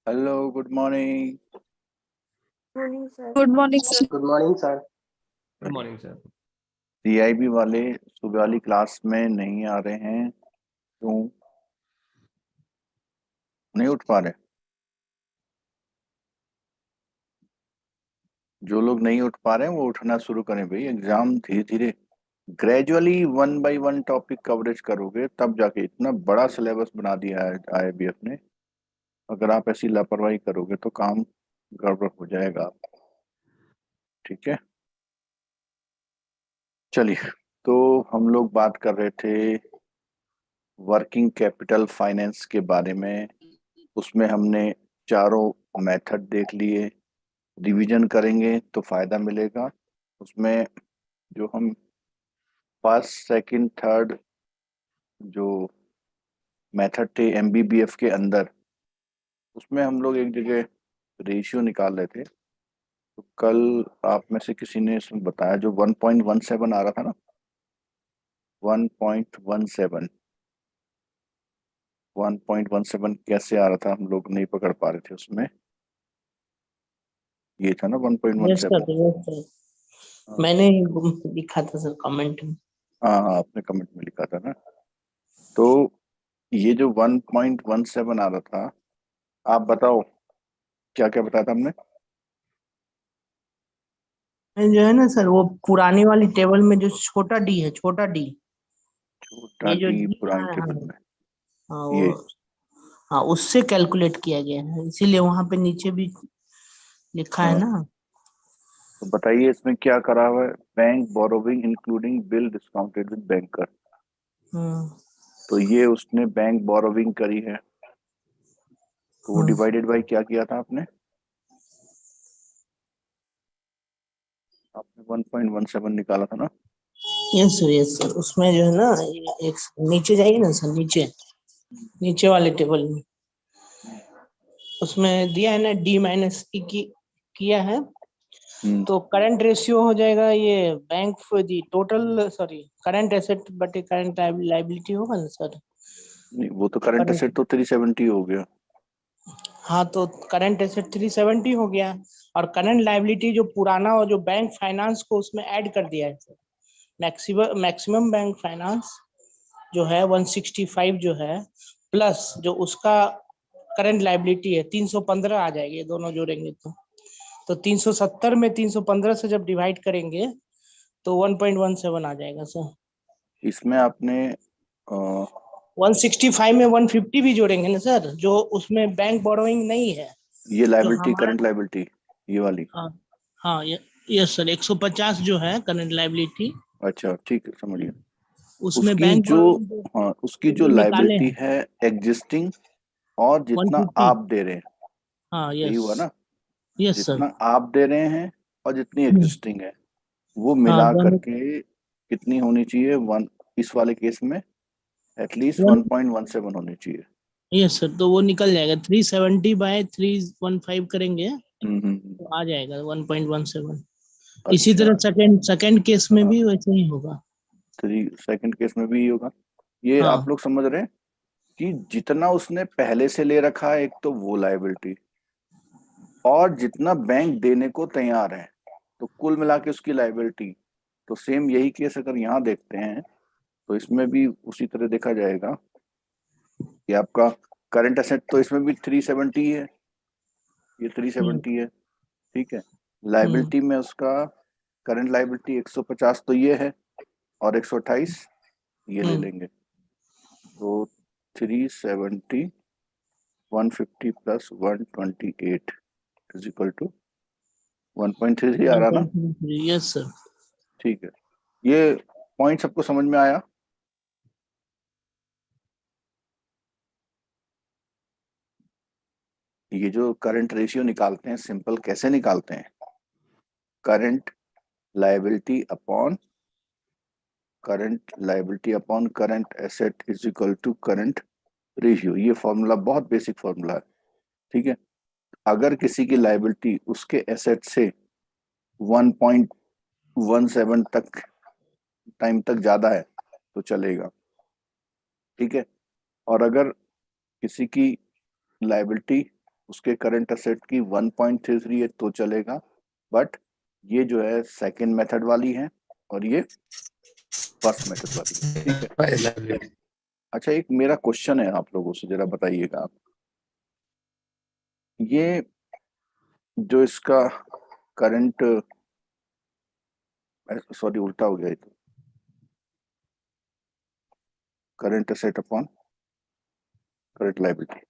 Hello, good morning. Morning sir. Good morning sir. Good morning sir. Good morning sir. CIB वाले सुबह वाली class में नहीं आ रहे हैं, क्यों नहीं उठ पा रहे? जो लोग नहीं उठ पा रहे हैं वो उठना शुरू करें भाई। एग्जाम धीरे धीरे gradually one by one topic coverage करोगे तब जाके। इतना बड़ा सिलेबस बना दिया है आईआईबीएफ ने, अगर आप ऐसी लापरवाही करोगे तो काम गड़बड़ हो जाएगा। ठीक है, चलिए। तो हम लोग बात कर रहे थे वर्किंग कैपिटल फाइनेंस के बारे में। उसमें हमने चारों मेथड देख लिए। रिवीजन करेंगे तो फायदा मिलेगा उसमें। जो हम फर्स्ट सेकंड थर्ड जो मेथड थे एमबीबीएफ के अंदर, उसमें हम लोग एक जगह रेशियो निकाल रहे थे। तो कल आप में से किसी ने इसमें बताया, जो 1.17 आ रहा था ना, 1.17 1.17 कैसे आ रहा था हम लोग नहीं पकड़ पा रहे थे उसमें। ये था ना 1.17। यस सर, मैंने लिखा था सर कमेंट में। हाँ हाँ, आपने कमेंट में लिखा था ना। तो ये जो 1.17 आ रहा था, आप बताओ क्या क्या बताया था हमने। जो है ना सर, वो पुरानी वाली टेबल में जो छोटा डी है, छोटा डी, छोटा ये जो डी डी पुरानी है, टेबल में हाँ ये। वो, हाँ उससे कैलकुलेट किया गया है, इसीलिए वहां पे नीचे भी लिखा है हाँ, ना। तो बताइए इसमें क्या करा हुआ है। Bank borrowing including bill discounted with banker. हम्म तो ये उसने बैंक बोरोविंग करी है, तो वो हम्म। डिवाइडेड बाय क्या किया था आपने? आपने 1.17 निकाला था ना। यस सर, उसमें जो है ना, एक नीचे जाइए ना सर, नीचे नीचे वाले टेबल में, उसमें दिया है ना डी माइनस ई की किया है। तो करंट रेशियो हो जाएगा ये बैंक दी टोटल, सॉरी करंट एसेट बटे करंट लाइबिलिटी होगा ना सर। नहीं, वो तो करंट एसेट तो 370 हो गया। हाँ, तो करंट एसेट 370 हो गया, और करंट लाइबिलिटी जो पुराना और जो बैंक फाइनेंस को उसमें ऐड कर दिया है सर। मैक्सिमम बैंक फाइनेंस जो है 165 जो है, प्लस जो उसका करंट लाइबिलिटी है 315 आ जाएगी, ये दोनों जोड़ेंगे तो 370 में 315 से जब डिवाइड करेंगे तो 1.17 आ जाएगा सर। इसमें आपने 165 में 150 भी जोड़ेंगे ना सर, जो उसमें बैंक बोरोइंग नहीं है, ये जो लाइबिलिटी, हमारा, करंट लाइबिलिटी ये वाली। हाँ हाँ यस सर, 150 जो है करंट लाइबिलिटी, अच्छा ठीक है, समझ गया। उसमें उसकी बैंक जो, बोरोइंग हाँ, उसकी जो जो निकाले लाइबिलिटी हैं है एग्जिस्टिंग, और जितना 150। आप दे रहे हैं, हाँ यही यस, हुआ ना। Yes sir. जितना आप दे रहे हैं और जितनी एग्जिस्टिंग है, वो हाँ मिला दोनों करके कितनी होनी चाहिए? वन, इस वाले केस में एटलीस्ट वन, 1.17 होनी चाहिए। यस सर, तो वो निकल जाएगा 370 बाय 315 करेंगे हम्म। तो आ जाएगा 1.17। इसी अच्छा, तरह सेकंड सेकंड केस में भी वैसे ही होगा। थ्री सेकंड केस में भी होगा। ये हाँ आप लोग समझ रहे हैं कि जितना उसने पहले से ले रखा है, एक तो वो लायबिलिटी, और जितना बैंक देने को तैयार है, तो कुल मिला के उसकी लायबिलिटी। तो सेम यही केस अगर यहाँ देखते हैं, तो इसमें भी उसी तरह देखा जाएगा कि आपका करंट एसेट तो इसमें भी 370 है, ये 370 है। ठीक है, हम्म लायबिलिटी में उसका करंट लायबिलिटी 150 तो ये है, और 128 ये ले हम्म लेंगे। तो 370, 150 प्लस 128 इज इक्वल टू 1.33 आ रहा ना। Yes sir. ठीक है, ये पॉइंट सबको समझ में आया? ये जो करंट रेशियो निकालते हैं, सिंपल कैसे निकालते हैं? Current liability upon current asset is equal to current ratio. ये फॉर्मूला बहुत बेसिक फॉर्मूला है। ठीक है, अगर किसी की लायबिलिटी उसके एसेट से 1.17 तक टाइम तक ज्यादा है तो चलेगा। ठीक है, और अगर किसी की लायबिलिटी उसके करंट एसेट की 1.33 है तो चलेगा, बट ये जो है सेकंड मेथड वाली है और ये फर्स्ट मेथड वाली है, ठीक है। अच्छा, एक मेरा क्वेश्चन है आप लोगों से, जरा बताइएगा आप, ये जो इसका करंट, सॉरी उल्टा हो गया, तो current asset upon current liability,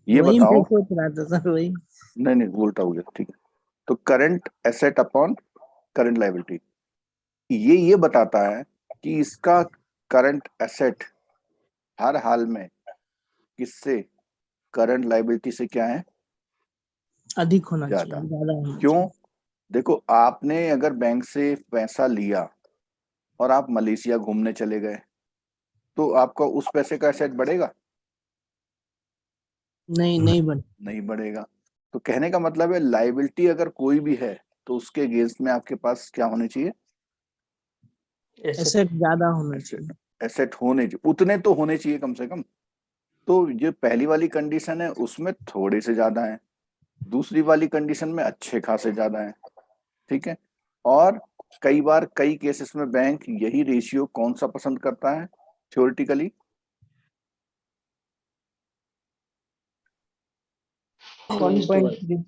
ये वही बताओ। मैं सोच रहा था सर, वही। नहीं वो उल्टा हो गया, ठीक है। तो current asset upon current liability, ये बताता है कि इसका करंट एसेट हर हाल में किससे, करंट लायबिलिटी से क्या है, अधिक होना ज्यादा। चाहिए, ज्यादा होना क्यों? चाहिए। देखो, आपने अगर बैंक से पैसा लिया और आप मलेशिया घूमने चले गए, तो आपका उस पैसे का एसेट बढ़ेगा? नहीं बन। नहीं बढ़ेगा। तो कहने का मतलब है, लायबिलिटी अगर कोई भी है तो उसके अगेंस्ट में आपके पास क्या होने चाहिए, एसेट ज्यादा होना एसेट। चाहिए। एसेट होने चाहिए, उतने तो होने चाहिए कम से कम। तो ये पहली वाली कंडीशन है, उसमें थोड़े से ज्यादा है, दूसरी वाली कंडीशन में अच्छे खासे ज्यादा है, ठीक है। और कई बार कई केसेस में बैंक यही रेशियो कौन सा पसंद करता है थ्योरेटिकली, 1.3।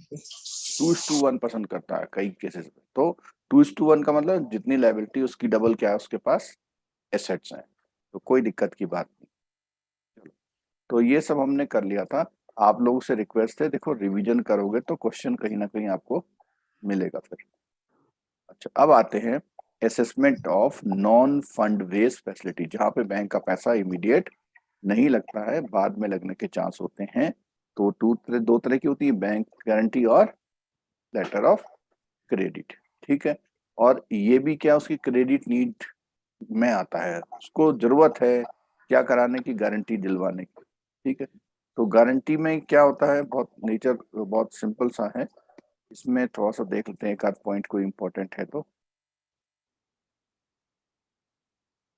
2:1 पसंद करता है कई केसेस में। तो 2:1 का मतलब जितनी लायबिलिटी उसकी डबल क्या है उसके पास एसेट्स हैं, तो कोई दिक्कत की बात नहीं। चलो, तो ये सब हमने कर लिया था। आप लोगों से रिक्वेस्ट है, देखो रिवीजन करोगे तो क्वेश्चन कहीं ना कहीं आपको मिलेगा फिर। अच्छा, अब आते हैं assessment of non fund based facility, जहां पे बैंक का पैसा इमीडिएट नहीं लगता है, बाद में लगने के चांस होते हैं। तो दो तरह की होती है, बैंक गारंटी और लेटर ऑफ क्रेडिट, ठीक है। और ये भी क्या उसकी क्रेडिट नीड में आता है, उसको जरूरत है क्या कराने की, गारंटी दिलवाने की, ठीक है। तो गारंटी में क्या होता है, बहुत नेचर बहुत सिंपल सा है, इसमें थोड़ा सा देख लेते हैं, एक आध पॉइंट कोई इंपॉर्टेंट है तो।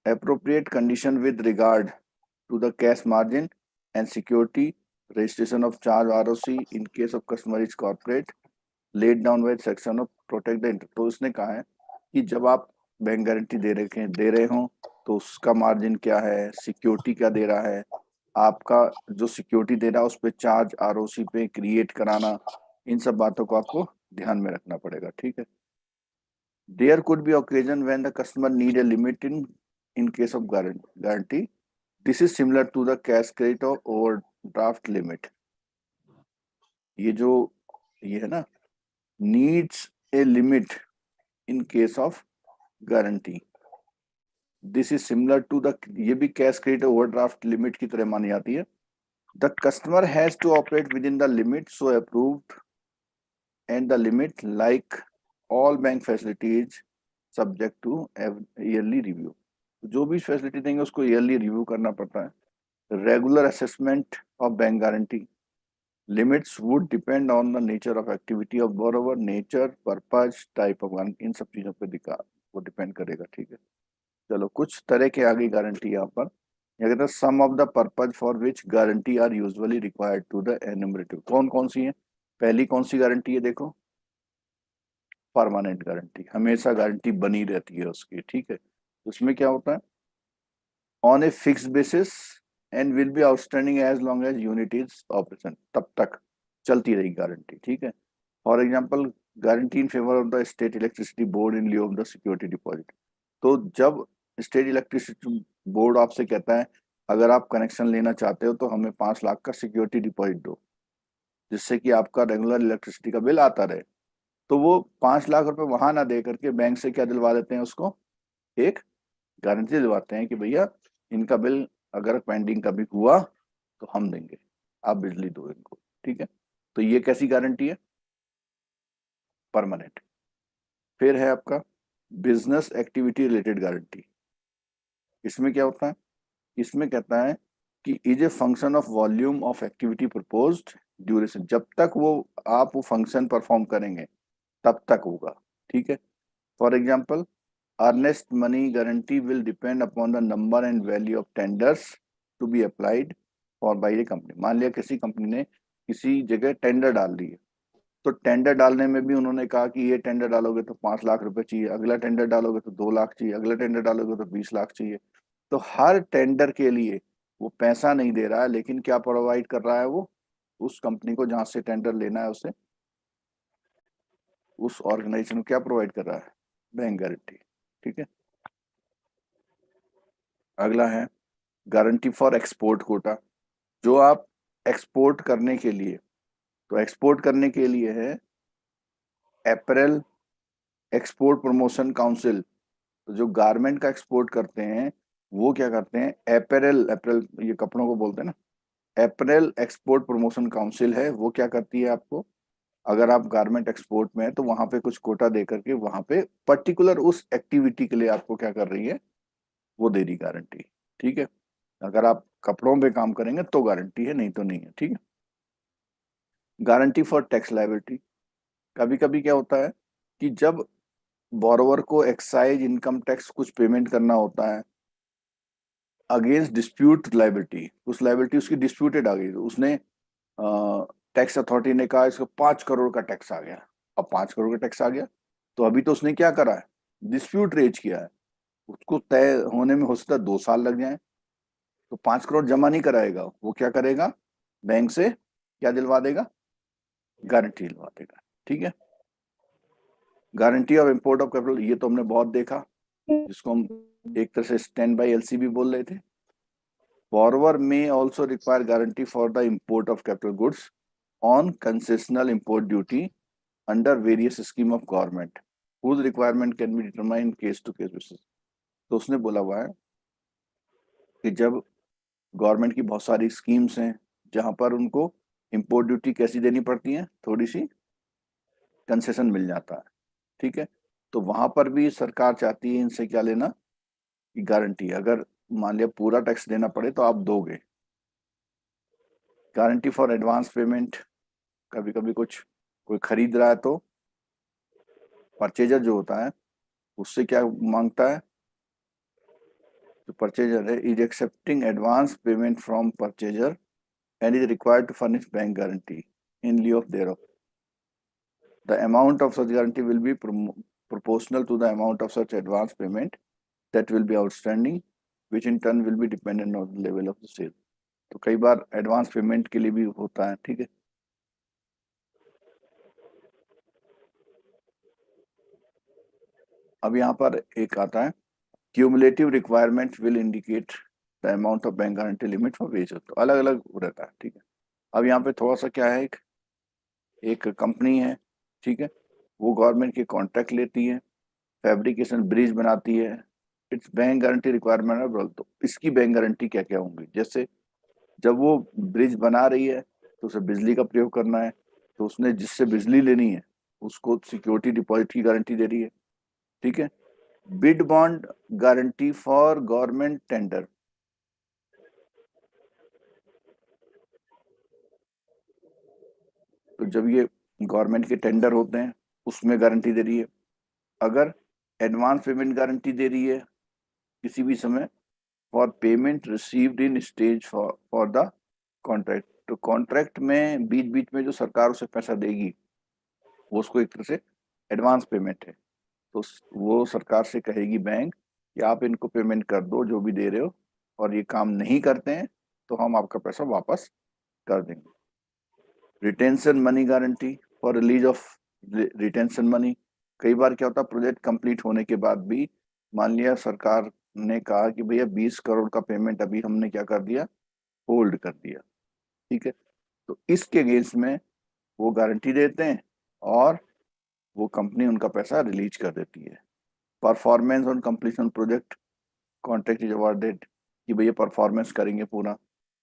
appropriate condition with regard to the cash margin and security, registration of charge ROC in case of customer is corporate, laid down by section of protect the interest। तो उसने कहा है कि जब आप बैंक गारंटी दे रहे हो तो उसका मार्जिन क्या है, सिक्योरिटी क्या दे रहा है, आपका जो सिक्योरिटी दे रहा है उस पर चार्ज ROC पे क्रिएट कराना, इन सब बातों को आपको ध्यान में रखना पड़ेगा, ठीक है। There could be occasion when the customer need a limit in case of guarantee. This is similar to the cash credit or overdraft limit. ये है ना, needs a limit in case of guarantee. This is similar to the, ये भी cash credit overdraft limit की तरह मानी जाती है। The customer has to operate within the limit so approved, and the limit, like all bank facilities, subject to yearly review। जो भी facility देंगे उसको ईयरली रिव्यू करना पड़ता है। Regular assessment of bank guarantee, limits would depend on the nature of activity of borrower, nature, purpose, type of guarantee, इन सब चीजों पे वो डिपेंड करेगा, ठीक है। चलो, कुछ तरह के आगे गारंटी यहाँ पर ये कहते हैं, some of the purpose for which guarantee are usually required to the enumerative. कौन कौन सी है? पहली कौन सी गारंटी है, देखो, परमानेंट गारंटी, हमेशा गारंटी बनी रहती है उसकी, ठीक है। उसमें क्या होता है, on a fixed basis and will be outstanding as long as unit is operation, तब तक चलती रही गारंटी, ठीक है। For example, guarantee in favour of the state electricity board in लिeu of the security deposit. तो जब स्टेट इलेक्ट्रिसिटी बोर्ड आपसे कहता है अगर आप कनेक्शन लेना चाहते हो तो हमें 5 लाख का सिक्योरिटी डिपॉजिट दो, जिससे कि आपका रेगुलर इलेक्ट्रिसिटी का बिल आता रहे, तो वो 5 लाख रुपए वहां ना दे करके बैंक से क्या दिलवा देते हैं, उसको एक गारंटी दिलवाते हैं कि भैया इनका बिल अगर पेंडिंग कभी हुआ तो हम देंगे, आप बिजली दो इनको, ठीक है। तो ये कैसी गारंटी है, परमानेंट। फिर है आपका बिजनेस एक्टिविटी रिलेटेड गारंटी। इसमें क्या होता है, इसमें कहता है कि is a function of volume of activity proposed duration, जब तक आप वो फंक्शन परफॉर्म करेंगे तब तक होगा, ठीक है। For example, earnest money guarantee will depend upon the number and value of tenders to be applied for by a company. मान लिया किसी कंपनी ने किसी जगह टेंडर डाल दी है, तो टेंडर डालने में भी उन्होंने कहा कि ये टेंडर डालोगे तो 5 लाख रुपए चाहिए, अगला टेंडर डालोगे तो 2 लाख चाहिए, अगला टेंडर डालोगे तो 20 लाख चाहिए। तो हर टेंडर के लिए वो पैसा नहीं दे रहा है, लेकिन क्या प्रोवाइड कर रहा है वो, उस कंपनी को जहां से टेंडर लेना है उसे, उस ऑर्गेनाइजेशन को क्या प्रोवाइड कर रहा है, बैंक गारंटी। ठीक है। अगला है गारंटी फॉर एक्सपोर्ट कोटा। जो आप एक्सपोर्ट करने के लिए, तो एक्सपोर्ट करने के लिए है अप्रैल एक्सपोर्ट प्रमोशन काउंसिल। तो जो गारमेंट का एक्सपोर्ट करते हैं वो क्या करते हैं, अप्रैल अप्रैल ये कपड़ों को बोलते हैं ना, अप्रैल एक्सपोर्ट प्रमोशन काउंसिल है, वो क्या करती है आपको, अगर आप गारमेंट एक्सपोर्ट में है तो वहां पे कुछ कोटा दे करके वहां पे पर्टिकुलर उस एक्टिविटी के लिए आपको क्या कर रही है, वो दे रही गारंटी। ठीक है। अगर आप कपड़ों पे काम करेंगे तो गारंटी है, नहीं तो नहीं है। ठीक है। Guarantee for tax liability. कभी कभी क्या होता है कि जब बोरोवर को एक्साइज इनकम टैक्स कुछ पेमेंट करना होता है अगेंस्ट डिस्प्यूट लायबिलिटी, उस लायबिलिटी उसकी डिस्प्यूटेड आ गई, तो उसने टैक्स अथॉरिटी ने कहा इसको 5 करोड़ का टैक्स आ गया। अब 5 करोड़ का टैक्स आ गया तो अभी तो उसने क्या करा है, डिस्प्यूट रेज किया है, उसको तय होने में हो सकता है 2 साल लग जाए। तो 5 करोड़ जमा नहीं कराएगा, वो क्या करेगा, बैंक से क्या दिलवा देगा, गारंटी दिलवा देगा। ठीक है। Guarantee of import of capital, ये तो हमने बहुत देखा, जिसको हम एक तरह से स्टैंड बाई एलसी भी बोल रहे थे। Borrower may also require guarantee for the import of capital goods on concessional import duty under various scheme of government, whose requirement can be determined case to case basis। तो उसने बोला हुआ है कि जब गवर्नमेंट की बहुत सारी स्कीम्स हैं जहां पर उनको इंपोर्ट ड्यूटी कैसी देनी पड़ती है, थोड़ी सी कंसेशन मिल जाता है। ठीक है। तो वहां पर भी सरकार चाहती है इनसे क्या लेना, कि गारंटी, अगर मान लिया पूरा टैक्स देना पड़े तो आप दोगे। गारंटी फॉर एडवांस पेमेंट, कभी कभी कुछ कोई खरीद रहा है तो परचेजर जो होता है उससे क्या मांगता है, जो परचेजर है is accepting advance payment from purchaser and is required to furnish bank guarantee in लिeu of thereof. The amount of such guarantee will be proportional to the amount of such advance payment that will be outstanding, which in turn will be dependent on the level of the sale। तो कई बार advance payment के लिए भी होता है। ठीक है। अब यहाँ पर एक आता है cumulative requirement will indicate the amount of bank guarantee limit for wage, तो अलग अलग रहता है। ठीक है। अब यहाँ पे थोड़ा सा क्या है, एक कंपनी है, ठीक है, वो गवर्नमेंट के कॉन्ट्रैक्ट लेती है, फैब्रिकेशन ब्रिज बनाती है, इट्स बैंक गारंटी रिक्वायरमेंट है। तो इसकी बैंक गारंटी क्या क्या होंगी, जैसे जब वो ब्रिज बना रही है तो उसे बिजली का प्रयोग करना है, तो उसने जिससे बिजली लेनी है उसको सिक्योरिटी डिपॉजिट की गारंटी दे रही है। ठीक है। Bid bond guarantee for government tender, तो जब ये गवर्नमेंट के टेंडर होते हैं उसमें गारंटी दे रही है। अगर एडवांस पेमेंट गारंटी दे रही है किसी भी समय for payment received in stage for the contract, तो कॉन्ट्रैक्ट में बीच बीच में जो सरकार उसे पैसा देगी वो उसको एक तरह से एडवांस पेमेंट है। तो वो सरकार से कहेगी बैंक कि आप इनको पेमेंट कर दो जो भी दे रहे हो, और ये काम नहीं करते हैं तो हम आपका पैसा वापस कर देंगे। Retention money guarantee for release of retention money, कई बार क्या होता है प्रोजेक्ट कंप्लीट होने के बाद भी मान लिया सरकार ने कहा कि भैया 20 करोड़ का पेमेंट अभी हमने क्या कर दिया, होल्ड कर दिया। ठीक है। तो इसके अगेंस्ट में वो गारंटी देते हैं और वो कंपनी उनका पैसा रिलीज कर देती है। Performance on completion project contract is awarded, कि भैया परफॉर्मेंस करेंगे पूरा।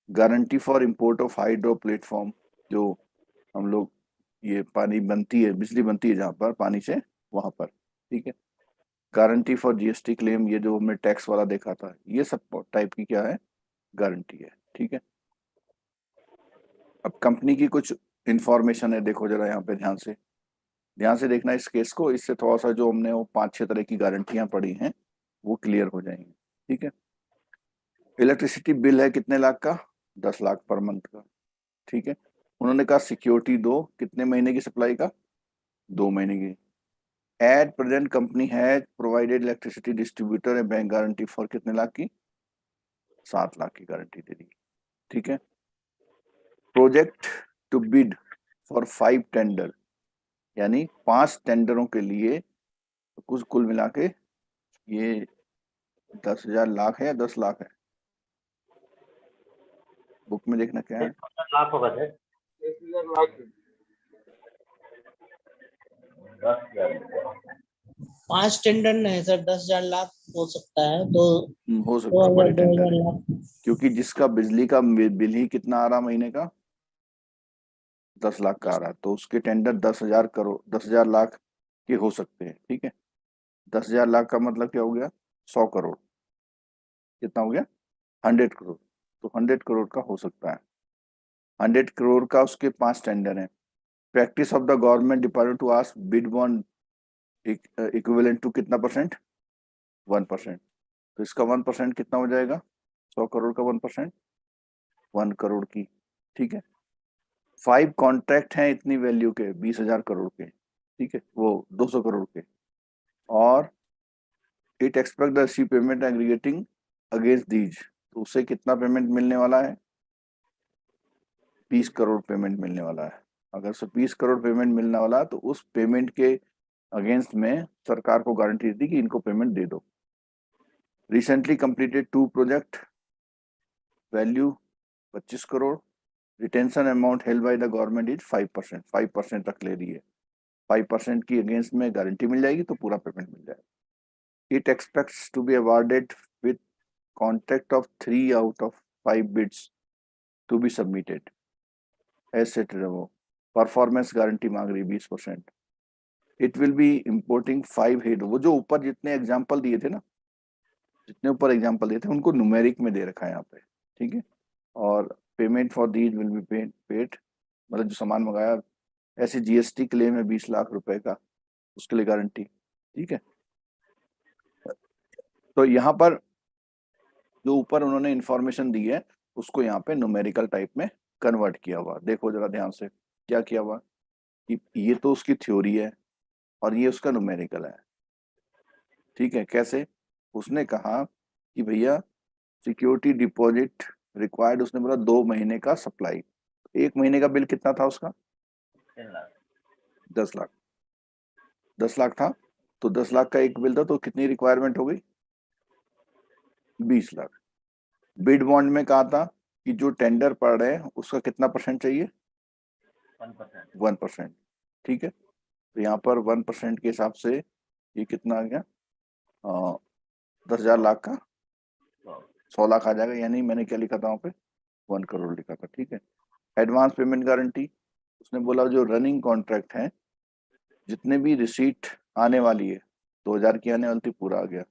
Guarantee for import of hydro platform, जो हम लोग ये पानी बनती है, बिजली बनती है जहाँ पर पानी से, वहां पर। ठीक है। गारंटी फॉर जीएसटी क्लेम, ये जो हमने टैक्स वाला देखा था, ये सब टाइप की क्या है, गारंटी है। ठीक है। अब कंपनी की कुछ इंफॉर्मेशन है, देखो जरा यहाँ पे ध्यान से देखना इस केस को, इससे थोड़ा सा जो हमने वो 5-6 तरह की गारंटियां पढ़ी हैं वो क्लियर हो जाएंगी। ठीक है। इलेक्ट्रिसिटी बिल है कितने लाख का, 10 लाख पर मंथ का। ठीक है। उन्होंने कहा सिक्योरिटी दो, कितने महीने की सप्लाई का? 2 महीने की। At present company has provided electricity distributor A bank guarantee for कितने लाख की? 7 लाख की गारंटी दे दी। ठीक है। Project to bid for 5 tender, यानी 5 टेंडरों के लिए कुछ कुल मिला के ये 10,000 लाख है या 10 लाख है? बुक में देखना क्या है? लाख होगा सर। 5 टेंडर नहीं सर, 10,000 लाख हो सकता है, तो हो सकता है बड़े 2,000 टेंडर है, लाख। क्योंकि जिसका बिजली का बिल ही कितना आ रहा महीने का? 10 लाख का आ रहा है, तो उसके टेंडर 10,000 करोड़ 10,000 लाख के हो सकते हैं। ठीक है। 10,000 लाख का मतलब क्या हो गया? 100 करोड़। कितना हो गया? 100 करोड़। तो 100 करोड़ का हो सकता है। 100 करोड़ का उसके 5 टेंडर हैं। Practice of the government department to ask bid bond equivalent to कितना परसेंट? 1%। तो इसका 1% कितना हो जाएगा? 100 करोड़ का 1%, 1 करोड़ की। ठीक है। 5 कॉन्ट्रैक्ट हैं इतनी वैल्यू के, 20,000 करोड़ के। ठीक है, वो 200 करोड़ के। और it expect the receive payment aggregating against these, तो उसे कितना पेमेंट मिलने वाला है? 20 करोड़ पेमेंट मिलने वाला है। अगर उसे 20 करोड़ पेमेंट मिलने वाला है, तो उस पेमेंट के अगेंस्ट में सरकार को गारंटी दी कि इनको पेमेंट दे दो। Recently completed 2 project, value 25 crore. Retention amount held by the government is 5%। 5% तक ले रही है। 5% की अगेंस्ट में गारंटी मिल जाएगी तो पूरा पेमेंट मिल जाएगा। It expects to be awarded with contract of 3 out of 5 bids to be submitted. ऐसे वो परफॉर्मेंस गारंटी मांग रही 20%। It will be importing 5 head, वो जो ऊपर जितने एग्जाम्पल दिए थे ना, जितने ऊपर एग्जाम्पल दिए थे उनको न्यूमेरिक में दे रखा है यहाँ पे। ठीक है। और payment for these will be paid, मतलब जो सामान मंगाया, ऐसे जीएसटी क्लेम है 20 लाख रुपए का, उसके लिए गारंटी। ठीक है। तो यहाँ पर जो ऊपर उन्होंने इंफॉर्मेशन दी है उसको यहाँ पे न्यूमेरिकल टाइप में कन्वर्ट किया हुआ। देखो जरा ध्यान से क्या किया हुआ कि ये तो उसकी थ्योरी है और ये उसका न्यूमेरिकल है। ठीक है। कैसे? उसने कहा कि भैया सिक्योरिटी डिपॉजिट रिक्वायर्ड, उसने बोला 2 महीने का सप्लाई। 1 महीने का बिल कितना था उसका? 10 लाख। 10 लाख था, तो 10 लाख का एक बिल था, तो कितनी रिक्वायरमेंट हो गई? 20 लाख। बिड बॉन्ड में कहा था कि जो टेंडर पड़ रहे हैं उसका कितना परसेंट चाहिए? 1%। ठीक है। तो यहाँ पर 1% के हिसाब से ये कितना आ गया? 10,000 लाख का 100 लाख आ जाएगा। यानी मैंने क्या लिखा था वहाँ पे? 1 करोड़ लिखा था। ठीक है। एडवांस पेमेंट गारंटी, उसने बोला जो रनिंग कॉन्ट्रैक्ट है, जितने भी रिसीट आने वाली है, 2,000 की आने वाली थी, पूरा आ गया।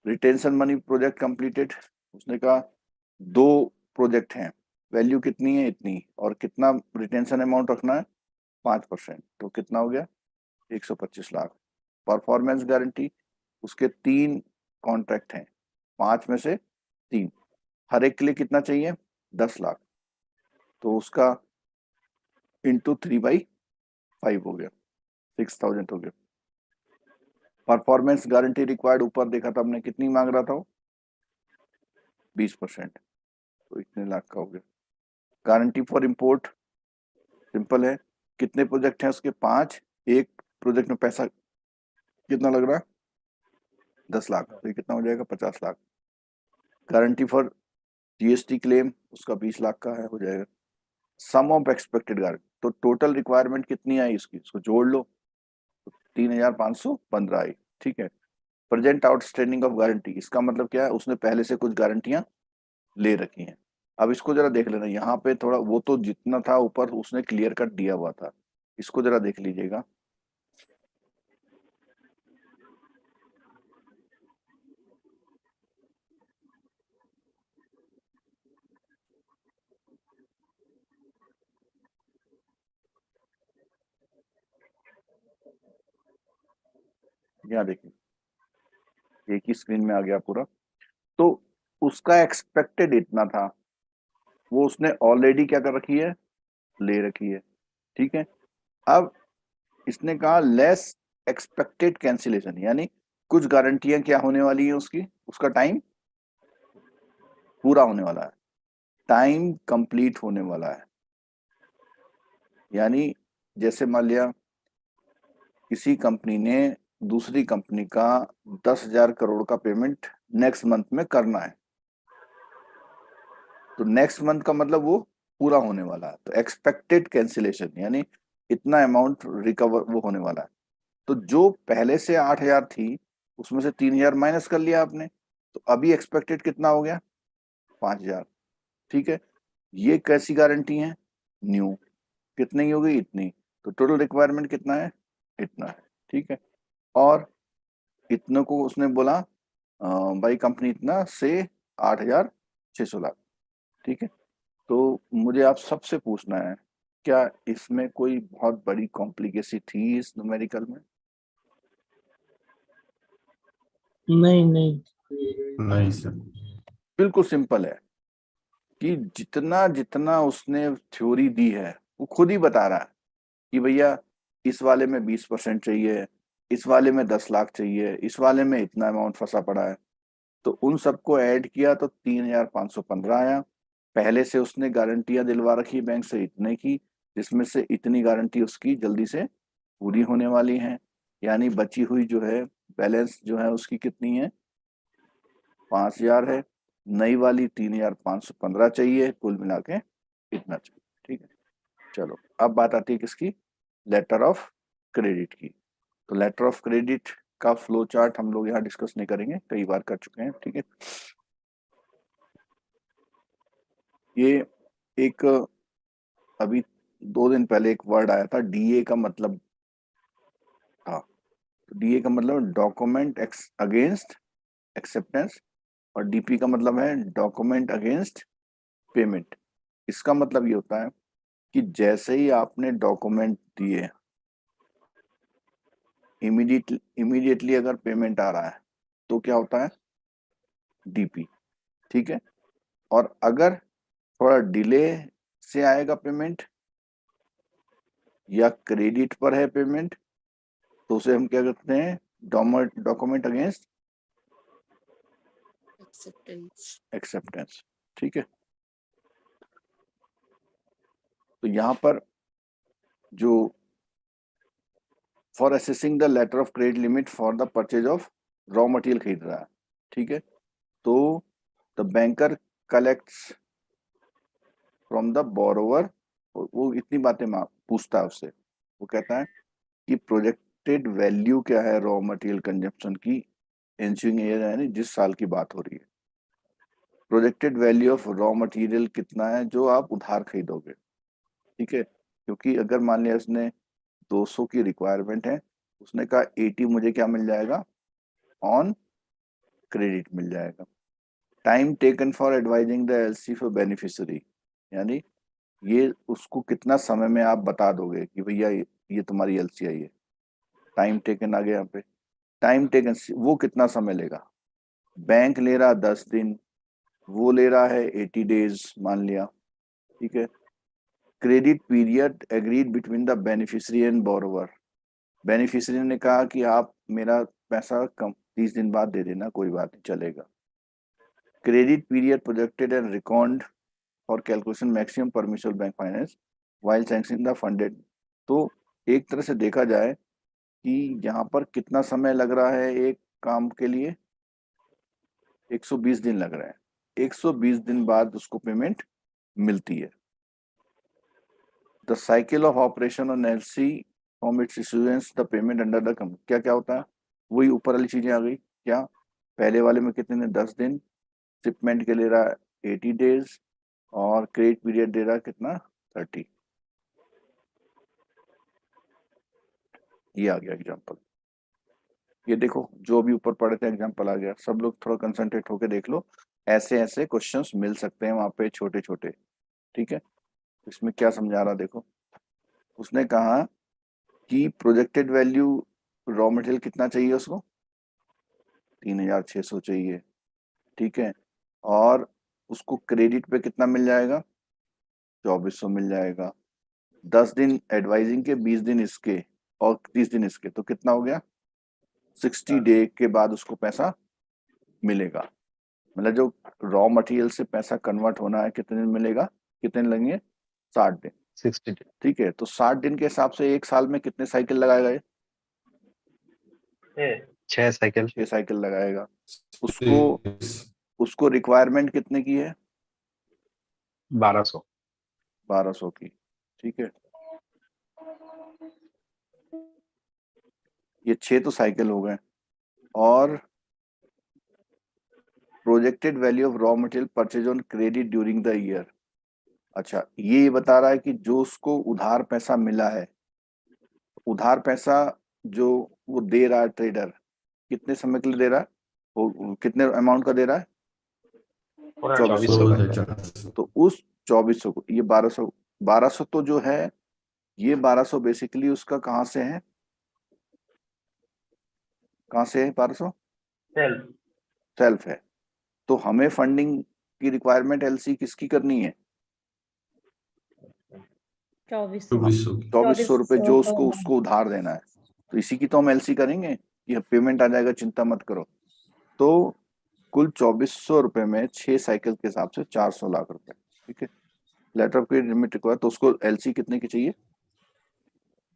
रिटेंशन मनी प्रोजेक्ट कंप्लीटेड, उसने कहा 2 प्रोजेक्ट हैं, वैल्यू कितनी है? इतनी, और कितना रिटेंशन अमाउंट रखना है? 5%। तो कितना हो गया? 125 लाख। परफॉर्मेंस गारंटी, उसके 3 कॉन्ट्रैक्ट हैं, 5 में से 3, हर एक के लिए कितना चाहिए? 10 लाख। तो उसका इंटू 3/5 हो गया, 6,000 हो गया। परफॉर्मेंस गारंटी रिक्वायर्ड, ऊपर देखा था हमने, कितनी मांग रहा था वो? 20%। तो इतने लाख का हो गया। गारंटी फॉर इंपोर्ट सिंपल है, कितने प्रोजेक्ट हैं उसके? 5। एक प्रोजेक्ट में पैसा कितना लग रहा है? 10 लाख। तो ये कितना हो जाएगा? 50 lakh. Guarantee for GST claim, उसका 20 लाख का है, हो जाएगा। सम ऑफ एक्सपेक्टेड गारंटी, तो टोटल रिक्वायरमेंट कितनी आई इसकी, इसको जोड़ लो, तो 3,515 आई। ठीक है। प्रेजेंट आउटस्टैंडिंग ऑफ गारंटी, इसका मतलब क्या है? उसने पहले से कुछ गारंटियां ले रखी हैं। अब इसको जरा देख लेना, यहाँ पे थोड़ा, वो तो जितना था ऊपर उसने क्लियर कट दिया हुआ था, इसको जरा देख लीजिएगा। यहाँ देखिए, एक ही स्क्रीन में आ गया पूरा। तो उसका एक्सपेक्टेड इतना था, वो उसने ऑलरेडी क्या कर रखी है? ले रखी है, ठीक है। अब इसने कहा लेस एक्सपेक्टेड कैंसिलेशन, यानी कुछ गारंटियां क्या होने वाली है, उसका टाइम पूरा होने वाला है, टाइम कंप्लीट होने वाला है। यानी जैसे मान लिया किसी कंपनी ने दूसरी कंपनी का 10,000 करोड़ का पेमेंट नेक्स्ट मंथ में करना है, तो नेक्स्ट मंथ का मतलब वो पूरा होने वाला है, तो एक्सपेक्टेड कैंसिलेशन यानी इतना अमाउंट रिकवर वो होने वाला है। तो जो पहले से 8,000 थी उसमें से 3,000 माइनस कर लिया आपने, तो अभी एक्सपेक्टेड कितना हो गया, 5,000, ठीक है। ये कैसी गारंटी है, न्यू, कितनी हो गई, इतनी, तो टोटल रिक्वायरमेंट कितना है, इतना है, ठीक है। और इतने को उसने बोला भाई कंपनी इतना से 8,600 लाख, ठीक है। तो मुझे आप सबसे पूछना है, क्या इसमें कोई बहुत बड़ी कॉम्प्लिकेसी थी इस न्यूमेरिकल में? नहीं नहीं। नहीं सर। बिल्कुल सिंपल है कि जितना जितना उसने थ्योरी दी है वो खुद ही बता रहा है कि भैया इस वाले में 20% चाहिए, इस वाले में 10 लाख चाहिए, इस वाले में इतना अमाउंट फंसा पड़ा है। तो उन सबको ऐड किया तो 3,515 आया। पहले से उसने गारंटियां दिलवा रखी बैंक से इतने की, जिसमें से इतनी गारंटी उसकी जल्दी से पूरी होने वाली है, यानी बची हुई जो है बैलेंस जो है उसकी कितनी है, 5,000 है। नई वाली 3,515 चाहिए, कुल मिला के इतना चाहिए, ठीक है। चलो अब बात आती है किसकी, लेटर ऑफ क्रेडिट की। तो लेटर ऑफ क्रेडिट का फ्लो चार्ट हम लोग यहाँ डिस्कस नहीं करेंगे, कई बार कर चुके हैं, ठीक है। ये एक अभी 2 दिन पहले एक वर्ड आया था, डीए का मतलब था। डीए का मतलब डॉक्यूमेंट अगेंस्ट एक्सेप्टेंस, और डीपी का मतलब है डॉक्यूमेंट अगेंस्ट पेमेंट। इसका मतलब ये होता है कि जैसे ही आपने डॉक्यूमेंट दिए, इमीडिएटली अगर पेमेंट आ रहा है तो क्या होता है, डीपी, ठीक है। और अगर थोड़ा डिले से आएगा पेमेंट या क्रेडिट पर है पेमेंट, तो उसे हम क्या करते हैं, डॉक्यूमेंट अगेंस्ट एक्सेप्टेंस, ठीक है। तो यहां पर जो for assessing the letter of credit limit for the purchase of raw material खरीद रहा है, ठीक है। तो the banker collects from the borrower, वो इतनी बातें पूछता है उससे, वो कहता है कि प्रोजेक्टेड वैल्यू क्या है रॉ मटेरियल कंजप्शन की एंस्यूइंग ईयर, यानी जिस साल की बात हो रही है। Projected value of raw material कितना है जो आप उधार खरीदोगे, ठीक है। क्योंकि अगर मान लिया उसने 200 की रिक्वायरमेंट है, उसने कहा 80 मुझे क्या मिल जाएगा, ऑन क्रेडिट मिल जाएगा। Time taken for advising the LC for beneficiary, यानी ये उसको कितना समय में आप बता दोगे कि भैया ये तुम्हारी एलसी आई है। टाइम टेकन आ गया यहाँ पे, टाइम टेकन वो कितना समय लेगा, बैंक ले रहा 10 दिन, वो ले रहा है 80 डेज मान लिया, ठीक है। Credit period agreed between the beneficiary and borrower, beneficiary ने कहा कि आप मेरा पैसा कम 30 दिन बाद दे देना, कोई बात नहीं चलेगा। Credit period projected and record for calculation maximum permission bank finance while sanctioning the funded. तो एक तरह से देखा जाए कि यहाँ पर कितना समय लग रहा है एक काम के लिए, 120 दिन लग रहा है। 120 दिन बाद उसको पेमेंट मिलती है। The cycle of operation on LC from its issuance the payment under the company, क्या क्या होता है, वही ऊपर वाली चीजें आ गई। क्या पहले वाले में कितने दिन, 10 दिन, शिपमेंट के ले रहा है 80 डेज, और क्रेडिट पीरियड दे रहा है कितना, 30। ये आ गया एग्जाम्पल, ये देखो जो भी ऊपर पढ़े थे एग्जाम्पल आ गया। सब लोग थोड़ा कंसंट्रेट होके देख लो, ऐसे ऐसे क्वेश्चंस मिल सकते हैं वहां पे छोटे छोटे, ठीक है। इसमें क्या समझा रहा देखो, उसने कहा कि प्रोजेक्टेड वैल्यू रॉ मटेरियल कितना चाहिए उसको, 3,600 चाहिए, ठीक है। और उसको क्रेडिट पे कितना मिल जाएगा, 2,400 मिल जाएगा। 10 दिन एडवाइजिंग के, 20 दिन इसके और 30 दिन इसके, तो कितना हो गया? 60 डे के बाद उसको पैसा मिलेगा। मतलब जो रॉ मटेरियल से पैसा कन्वर्ट होना है कितने दिन मिलेगा, कितने दिन लगेंगे? 60 दिन। 60 डे। ठीक है, तो 60 दिन के हिसाब से एक साल में कितने साइकिल लगाएगा ये? 6 साइकिल। 6 साइकिल लगाएगा। उसको रिक्वायरमेंट कितने की है? 1200। 1200 की। ठीक है, ये 6 तो साइकिल हो गए। और projected value of raw material purchase on credit during the year. अच्छा, ये बता रहा है कि जो उसको उधार पैसा मिला है, उधार पैसा जो वो दे रहा है ट्रेडर, कितने समय के लिए दे रहा है? वो कितने अमाउंट का दे रहा है? 2400 का। तो उस 2400 को, ये 1200 तो जो है, ये 1200 बेसिकली उसका कहाँ से है? कहाँ से है 1200? सेल्फ है। तो हमें फंडिंग की रिक्वायरमेंट एलसी किसकी करनी है? 2400 रुपए जो उसको उधार देना है, तो इसी की तो हम एलसी करेंगे कि पेमेंट आ जाएगा, चिंता मत करो। तो कुल 2400 रुपए में 6 साइकिल के हिसाब से 400 लाख रुपए। ठीक है, letter of credit limit require, तो उसको एलसी कितने की चाहिए?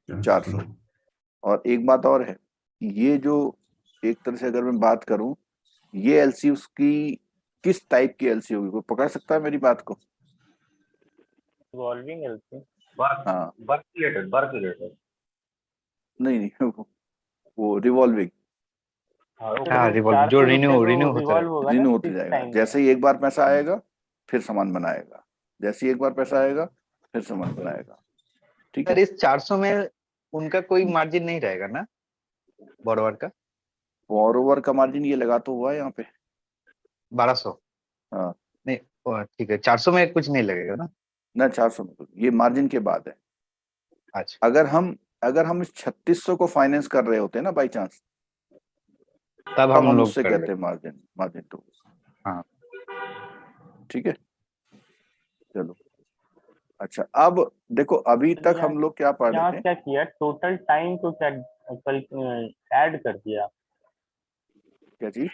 400। और एक बात और है, ये जो एक तरह से अगर मैं बात करूं, ये एलसी उसकी किस टाइप की एलसी होगी? कोई पकड़ सकता है मेरी बात को? रिवॉल्विंग एलसी, हाँ, वर्क रिलेटेड। नहीं वो रिवॉल्विंग। हाँ, रिवॉल्व जो रिन्यू होते जाएगा। जैसे ही एक बार पैसा आएगा फिर सामान बनाएगा, जैसे ही एक बार पैसा आएगा फिर सामान बनाएगा। ठीक है, सर, इस 400 में उनका कोई मार्जिन नहीं रहेगा ना, बोरोवर का? बोरोवर का मार्जिन ये लगा तो हुआ है यहाँ पे 1200। हाँ, नहीं, ठीक है, 400 में कुछ नहीं लगेगा ना? ना 400 में ये मार्जिन के बाद है। अच्छा, अगर हम इस 3600 को फाइनेंस कर रहे होते हैं ना बाई चांस, तब हम लोग उससे कर कहते हैं मार्जिन टू। हाँ। ठीक है, चलो। अच्छा, अब देखो, अभी तक हम लोग क्या पढ़ रहे थे? क्या किया, टोटल टाइम को क्या ऐड कर दिया? क्या चीज?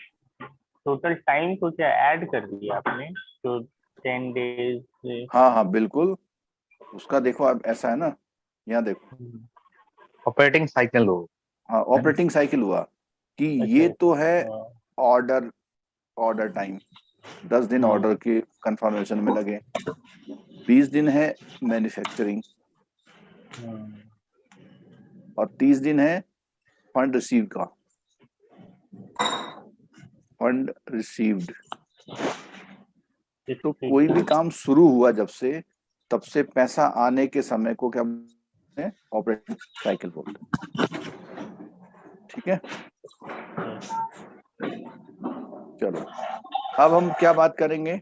टोटल टाइम को क्या ऐड कर दिया आपने? तो 10 डेज। हाँ, बिल्कुल। उसका देखो, अब ऐसा है ना, यहाँ देखो, ऑपरेटिंग साइकिल हो। हाँ, ऑपरेटिंग साइकिल हुआ कि ये तो है ऑर्डर टाइम, 10 दिन ऑर्डर के कंफर्मेशन में लगे, 20 दिन है मैन्युफैक्चरिंग, और 30 दिन है फंड रिसीव का, फंड रिसीव्ड। तो कोई भी काम शुरू हुआ जब से, तब से पैसा आने के समय को क्या बोलते हैं? ऑपरेटिंग साइकिल बोलते हैं। ठीक है, चलो अब हम क्या बात करेंगे?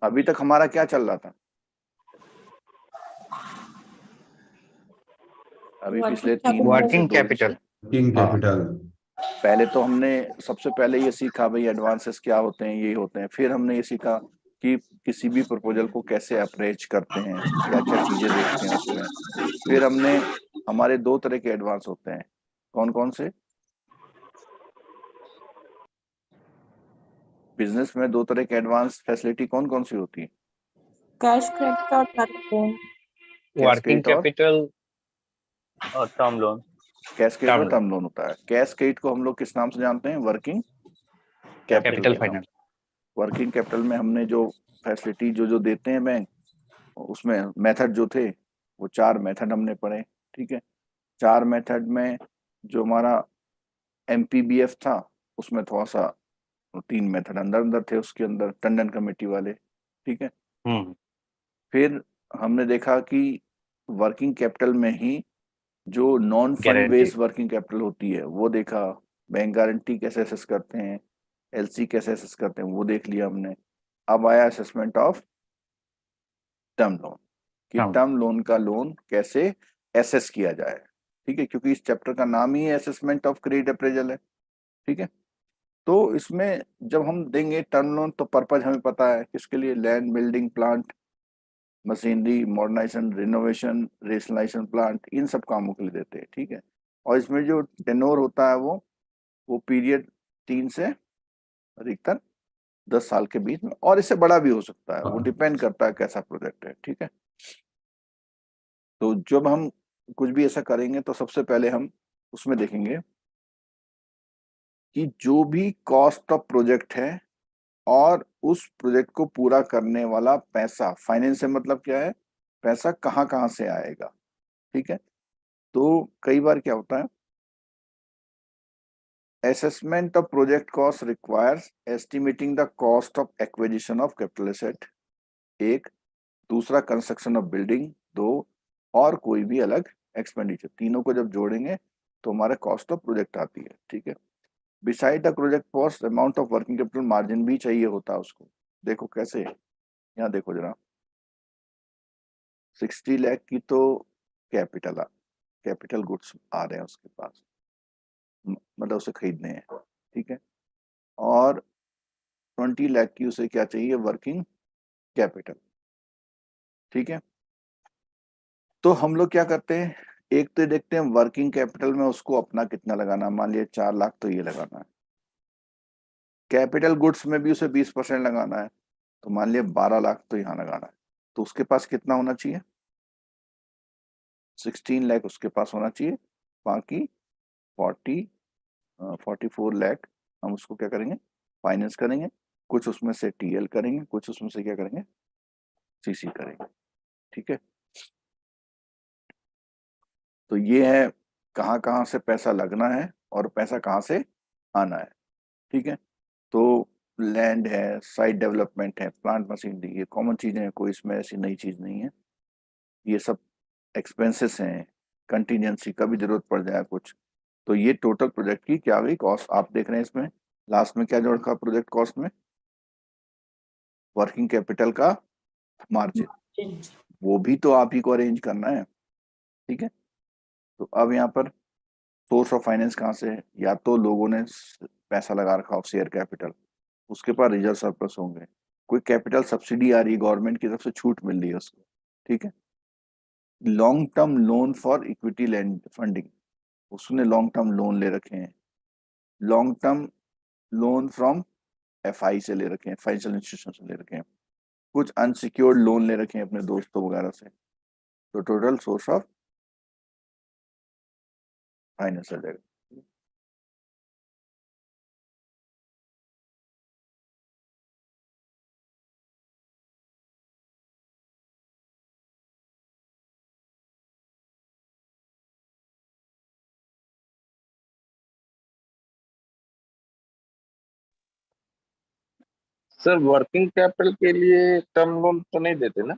अभी तक हमारा क्या चल रहा था? अभी पिछले 3 वर्किंग कैपिटल। पहले तो हमने सबसे पहले ये सीखा भाई एडवांसेस क्या होते हैं, ये होते हैं। फिर हमने ये सीखा कि किसी भी प्रपोजल को कैसे अप्रोच करते हैं, क्या क्या चीजें देखते हैं उसमें। फिर हमने, हमारे 2 तरह के एडवांस होते हैं, कौन कौन से? बिजनेस में 2 तरह के एडवांस फैसिलिटी कौन कौन सी होती है? कैश क्रेडिट और टर्म वर्किंग कैपिटल और टर्म लोन। कैश क्रेडिट और टर्म लोन होता है। कैश क्रेडिट को हम लोग किस नाम से जानते हैं? Working capital finance. Working capital में हमने जो फैसिलिटी जो देते हैं बैंक, उसमें मेथड जो थे वो 4 मेथड हमने पढ़े। ठीक है, 4 मेथड में जो हमारा MPBF था, उसमें थोड़ा सा 3 मेथड अंदर थे उसके अंदर, टंडन कमेटी वाले। ठीक है, फिर हमने देखा कि वर्किंग कैपिटल में ही जो non fund based working capital होती है वो देखा, बैंक गारंटी कैसे असेस करते हैं, LC कैसे असेस करते हैं वो देख लिया हमने। अब आया असेसमेंट ऑफ टर्म लोन, कि टर्म लोन का लोन कैसे एसेस किया जाए। ठीक है, क्योंकि इस चैप्टर का नाम ही असेसमेंट ऑफ क्रेडिट अप्रेजल है। ठीक है, तो इसमें जब हम देंगे टर्म लोन तो पर्पज हमें पता है किसके लिए, land, building, plant, machinery, modernisation, renovation, rationalisation plant, इन सब कामों के लिए देते हैं, ठीक है। और इसमें जो टेन्योर होता है वो पीरियड 3 से अधिकतर 10 साल के बीच में, और इससे बड़ा भी हो सकता है, वो डिपेंड करता है कैसा प्रोजेक्ट है, ठीक है। तो जब हम कुछ भी ऐसा करेंगे तो सबसे पहले हम उसमें देखेंगे कि जो भी कॉस्ट ऑफ प्रोजेक्ट है और उस प्रोजेक्ट को पूरा करने वाला पैसा, फाइनेंस से मतलब क्या है, पैसा कहाँ कहाँ से आएगा, ठीक है। तो कई बार क्या होता है, assessment of project cost requires estimating the cost of acquisition of capital asset, एक, दूसरा कंस्ट्रक्शन ऑफ बिल्डिंग, 2, और कोई भी अलग एक्सपेंडिचर, तीनों को जब जोड़ेंगे तो हमारा कॉस्ट ऑफ प्रोजेक्ट आती है, ठीक है। Beside the project cost amount of working capital margin भी चाहिए होता है उसको। देखो कैसे, यहाँ देखो जरा, 60 लाख की तो कैपिटल गुड्स आ रहे हैं उसके पास, मतलब उसे खरीदने हैं, ठीक है। और 20 लाख की उसे क्या चाहिए, वर्किंग कैपिटल, ठीक है। तो हम लोग क्या करते हैं, एक तो देखते हैं वर्किंग कैपिटल में उसको अपना कितना लगाना है, मान लिया 4 लाख तो ये लगाना है। कैपिटल गुड्स में भी उसे 20% लगाना है, तो मान लिया 12 लाख तो यहाँ लगाना है। तो उसके पास कितना होना चाहिए, 16 लाख उसके पास होना चाहिए। बाकी 44 लाख हम उसको क्या करेंगे, फाइनेंस करेंगे, कुछ उसमें से टीएल करेंगे, कुछ उसमें से क्या करेंगे, सीसी करेंगे, ठीक है। तो ये है कहाँ कहाँ से पैसा लगना है और पैसा कहाँ से आना है, ठीक है। तो लैंड है, साइट डेवलपमेंट है, प्लांट मशीनरी, ये कॉमन चीजें हैं, कोई इसमें ऐसी नई चीज नहीं है। ये सब एक्सपेंसेस हैं, कंटीजेंसी, कभी जरूरत पड़ जाए कुछ। तो ये टोटल प्रोजेक्ट की क्या हुई कॉस्ट, आप देख रहे हैं इसमें लास्ट में क्या जोड़ रखा प्रोजेक्ट कॉस्ट में, वर्किंग कैपिटल का मार्जिन, वो भी तो आप ही को अरेंज करना है, ठीक है। तो अब यहाँ पर सोर्स ऑफ फाइनेंस कहाँ से है, या तो लोगों ने पैसा लगा रखा हो शेयर कैपिटल, उसके पास रिजर्व सरप्लस होंगे, कोई कैपिटल सब्सिडी आ रही है गवर्नमेंट की तरफ से, छूट मिल रही है उसको, ठीक है। Long term loan for equity land funding, उसने लॉन्ग टर्म लोन ले रखे हैं, long term loan from FI से ले रखे हैं, फाइनेंशियल इंस्टीट्यूशन से ले रखे हैं, कुछ अनसिक्योर्ड लोन ले रखे हैं अपने दोस्तों वगैरह से। तो टोटल सोर्स ऑफ फाइनेंस आ जाएगा। सर वर्किंग कैपिटल के लिए टर्म लोन तो नहीं देते ना?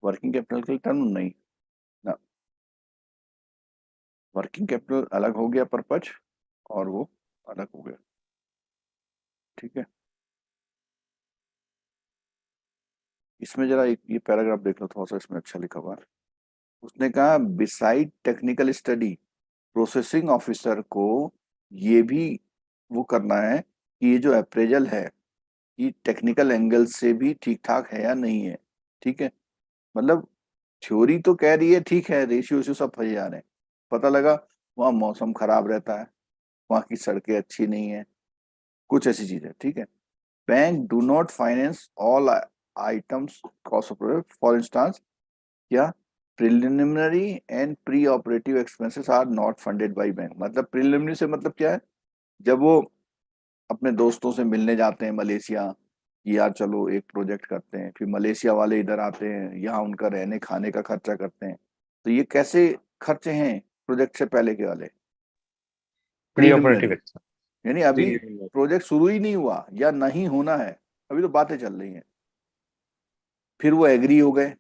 वर्किंग कैपिटल के लिए टर्म नहीं ना, वर्किंग कैपिटल अलग हो गया परपज, और वो अलग हो गया, ठीक है। इसमें जरा एक ये पैराग्राफ देख लो थोड़ा सा, इसमें अच्छा लिखा हुआ है। उसने कहा beside technical study, processing officer को ये भी वो करना है कि ये जो अप्रेजल है ये टेक्निकल एंगल से भी ठीक ठाक है या नहीं है, ठीक है। मतलब थ्योरी तो कह रही है ठीक है, रेशियो सब फंसे जा रहे हैं, पता लगा वहाँ मौसम खराब रहता है, वहाँ की सड़कें अच्छी नहीं है, कुछ ऐसी चीज है, ठीक है। Bank do not finance all items cost of product, for instance क्या, preliminary and pre operative expenses are not funded by bank. मतलब प्रिलिमिनरी से मतलब क्या है, जब वो अपने दोस्तों से मिलने जाते हैं मलेशिया, कि यार चलो एक प्रोजेक्ट करते हैं, फिर मलेशिया वाले इधर आते हैं, यहाँ उनका रहने खाने का खर्चा करते हैं, तो ये कैसे खर्चे हैं प्रोजेक्ट से पहले के वाले, प्री ऑपरेटिव प्रिलिमिनरी, यानी अभी प्रोजेक्ट शुरू ही नहीं हुआ या नहीं होना है, अभी तो बातें चल रही हैं। फिर वो एग्री हो गए,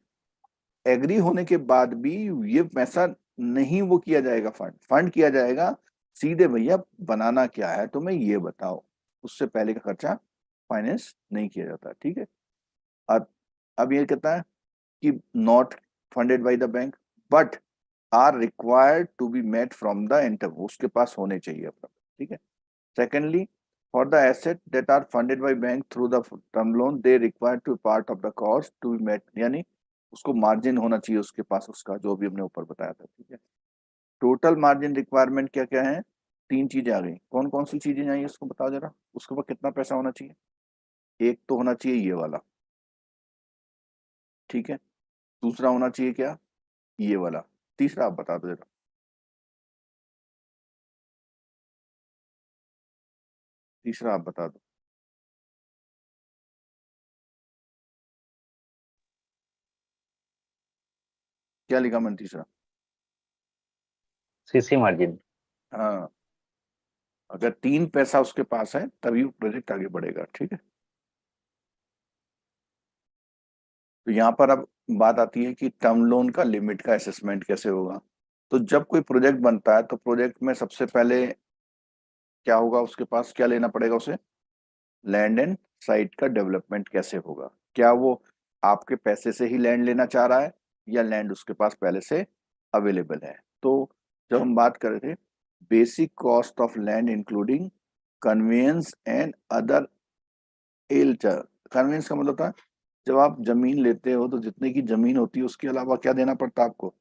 एग्री होने के बाद भी ये पैसा नहीं वो किया जाएगा, फंड किया जाएगा सीधे, भैया बनाना क्या है तुम्हें ये बताओ, उससे पहले का खर्चा फाइनेंस नहीं किया जाता, ठीक है। अब ये कहता है कि not funded by the bank but are required to be met from the enter, उसके पास होने चाहिए अपना, ठीक है। Secondly For the asset that are funded by bank through the term loan, they require to part of the cost to be met, यानी उसको margin होना चाहिए उसके पास, उसका जो भी हमने ऊपर बताया था, ठीक है। टोटल मार्जिन रिक्वायरमेंट क्या क्या है, 3 चीजें आ गई। कौन कौन सी चीजें आई उसको बताओ जरा। उसके ऊपर कितना पैसा होना चाहिए? एक तो होना चाहिए ये वाला, ठीक है। दूसरा होना चाहिए क्या? ये वाला। तीसरा आप बता दो जरा। तीसरा आप बता दो। क्या लिखा मैंने तीसरा? CC margin. हाँ, अगर 3 पैसा उसके पास है तभी वो प्रोजेक्ट आगे बढ़ेगा, ठीक है। तो यहाँ पर अब बात आती है कि टर्म लोन का लिमिट का असेसमेंट कैसे होगा। तो जब कोई प्रोजेक्ट बनता है तो प्रोजेक्ट में सबसे पहले क्या होगा, उसके पास क्या लेना पड़ेगा उसे? लैंड एंड साइट का डेवलपमेंट कैसे होगा। क्या वो आपके पैसे से ही लैंड लेना चाह रहा है या लैंड उसके पास पहले से अवेलेबल है। तो जब हम बात कर रहे थे basic cost of land including conveyance and other alter. Conveyance का मतलब था जब आप जमीन लेते हो तो जितने की जमीन होती है उसके अलावा क्या देना पड़ता है आपको?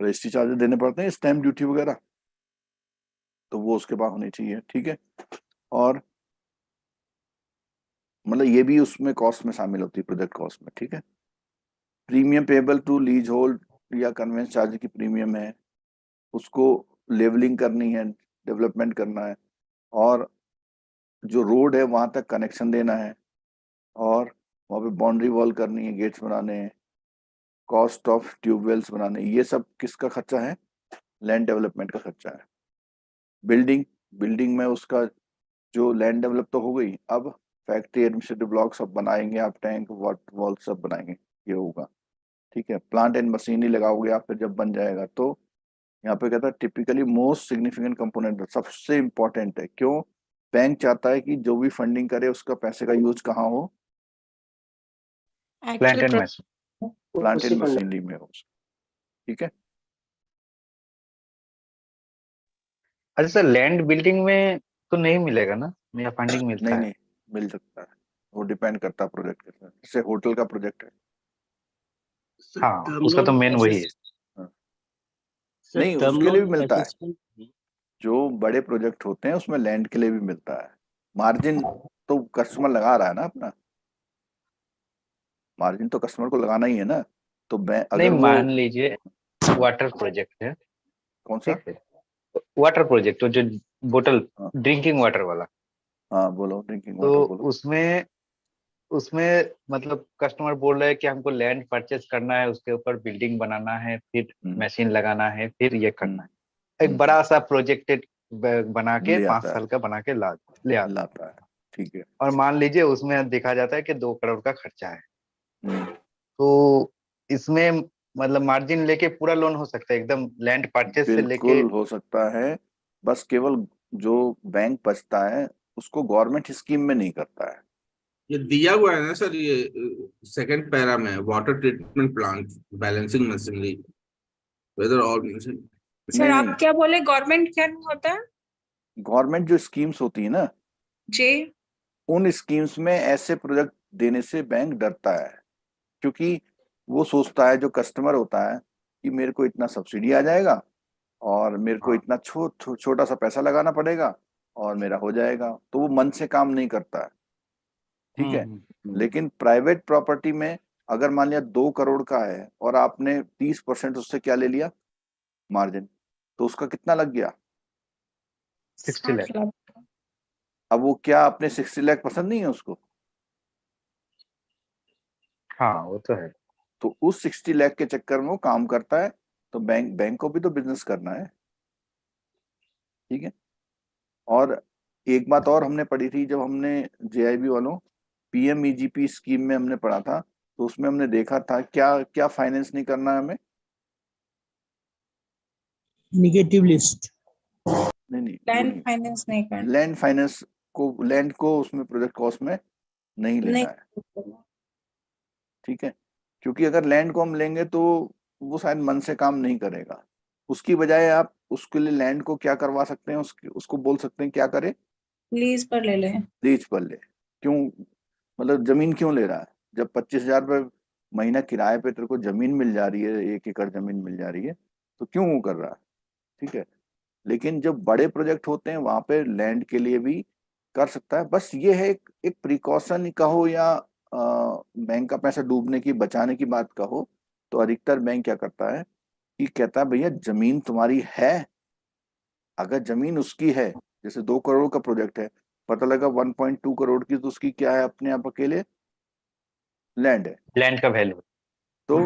रजिस्ट्री चार्जेस देने पड़ते हैं, स्टैम्प ड्यूटी वगैरह, तो वो उसके पास होनी चाहिए, ठीक है। और मतलब ये भी उसमें कॉस्ट में शामिल होती है, प्रोजेक्ट कॉस्ट में, ठीक है। Premium payable to leasehold या कन्वेंस चार्ज की प्रीमियम है, उसको लेवलिंग करनी है, डेवलपमेंट करना है, और जो रोड है वहां तक कनेक्शन देना है, और वहां पे बाउंड्री वॉल करनी है, गेट्स बनाने हैं, कॉस्ट ऑफ ट्यूबवेल्स बनाने, ये सब किसका खर्चा है? लैंड डेवलपमेंट का खर्चा है। बिल्डिंग, बिल्डिंग में उसका जो लैंड डेवलप तो हो गई, अब फैक्ट्री एडमिनिस्ट्रेटिव ब्लॉक सब बनाएंगे आप, टैंक वाटर वॉल सब बनाएंगे, ये होगा, ठीक है। प्लांट एंड मशीनरी लगाओगे आप, फिर जब बन जाएगा तो यहाँ पे कहता है टिपिकली मोस्ट सिग्निफिकेंट कंपोनेंट, सबसे इंपॉर्टेंट है। क्यों? बैंक चाहता है कि जो भी फंडिंग करे उसका पैसे का यूज कहाँ हो? Plant actual and machine. Plant and machinery में हो, ठीक है। अच्छा सर, लैंड बिल्डिंग में तो नहीं मिलेगा ना, या फंडिंग मिलता नहीं है? नहीं, मिल सकता है, वो डिपेंड करता है प्रोजेक्ट के साथ। जैसे होटल का प्रोजेक्ट है, हाँ, उसका तो मेन वही है। हाँ। सर नहीं, टर्म उसके लिए लोन भी मिलता है, असेसमेंट। जो बड़े प्रोजेक्ट होते हैं उसमें लैंड के लिए भी मिलता है। मार्जिन तो कस्टमर लगा रहा है ना अपना, मार्जिन तो कस्टमर को लगाना ही है ना। तो नहीं, अगर वो मान लीजिए वाटर प्रोजेक्ट है, कौन सा? ठीक है, वाटर प्रोजेक्ट जो बोतल हाँ, ड्रिंकिंग वाटर वाला, हाँ बोलो, ड्रिंकिंग तो वाटर बोलो। उसमें उसमें मतलब कस्टमर बोल रहे हैं कि हमको लैंड परचेस करना है, उसके ऊपर बिल्डिंग बनाना है, फिर हम्म, मशीन लगाना है, फिर ये हम्म, करना है। एक बड़ा सा प्रोजेक्टेड बना के ले 5 आता साल का बना के ले आता है। लाता है, ठीक है। और मान लीजिए उसमें दिखा जाता है कि 2 करोड़ का खर्चा है, हम्म, तो इसमें मतलब मार्जिन लेके पूरा लोन हो सकता है, एकदम लैंड परचेस से लेके। बिल्कुल हो सकता है, बस केवल जो बैंक बचता है उसको गवर्नमेंट स्कीम में नहीं करता है। ये दिया हुआ है ना सर, ये सेकंड पैरा में water treatment plant balancing machinery whether organisation. Sir नहीं आप नहीं, क्या बोले, गवर्नमेंट क्या नहीं होता है? गवर्नमेंट जो स्कीम्स होती है ना, जी। उन स्कीम्स में ऐसे प्रोजेक्ट देने से बैंक डरता है, क्योंकि वो सोचता है जो कस्टमर होता है कि मेरे को इतना सब्सिडी आ जाएगा और मेरे को इतना छोटा सा पैसा लगाना पड़ेगा और मेरा हो जाएगा, तो वो मन से काम नहीं करता है, ठीक है। लेकिन प्राइवेट प्रॉपर्टी में अगर मान लिया 2 करोड़ का है और आपने 30% उससे क्या ले लिया, मार्जिन, तो उसका कितना लग गया? 60 लाख। 60 लाख। अब वो क्या अपने 60 लाख पसंद नहीं है उसको? हाँ, वो तो है। तो उस 60 लाख के चक्कर में वो काम करता है। तो बैंक को भी तो बिजनेस करना है, ठीक है। और एक बात और हमने पढ़ी थी जब हमने जेआईबी वालों पीएमईजीपी स्कीम में हमने पढ़ा था, तो उसमें हमने देखा था क्या क्या फाइनेंस नहीं करना है हमें। Negative list. नहीं नहीं, वो लैंड नहीं, फाइनेंस नहीं करना। लैंड फाइनेंस को, लैंड को उसमें प्रोजेक्ट कॉस्ट में नहीं लेना है, नहीं। ठीक है। क्योंकि अगर लैंड को हम लेंगे तो वो शायद मन से काम नहीं करेगा, उसकी बजाय आप उसके लिए लैंड को क्या करवा सकते हैं, उसको बोल सकते हैं क्या करे, लीज पर ले ले। लीज पर ले। क्यों, मतलब जमीन क्यों ले रहा है? जब 25,000 रुपये महीना किराए पे तेरे को जमीन मिल जा रही है, 1 एकड़ जमीन मिल जा रही है, तो क्यों वो कर रहा है? ठीक है, लेकिन जब बड़े प्रोजेक्ट होते हैं वहां पे लैंड के लिए भी कर सकता है। बस ये है एक प्रिकॉशन कहो या बैंक का पैसा डूबने की, बचाने की बात कहो, तो अधिकतर बैंक क्या करता है कि कहता है भैया जमीन तुम्हारी है, अगर जमीन उसकी है, जैसे 2 करोड़ का प्रोजेक्ट है, पता लगा 1.2 करोड़ की तो उसकी क्या है, अपने आप अकेले लैंड है, लैंड का वैल्यू। तो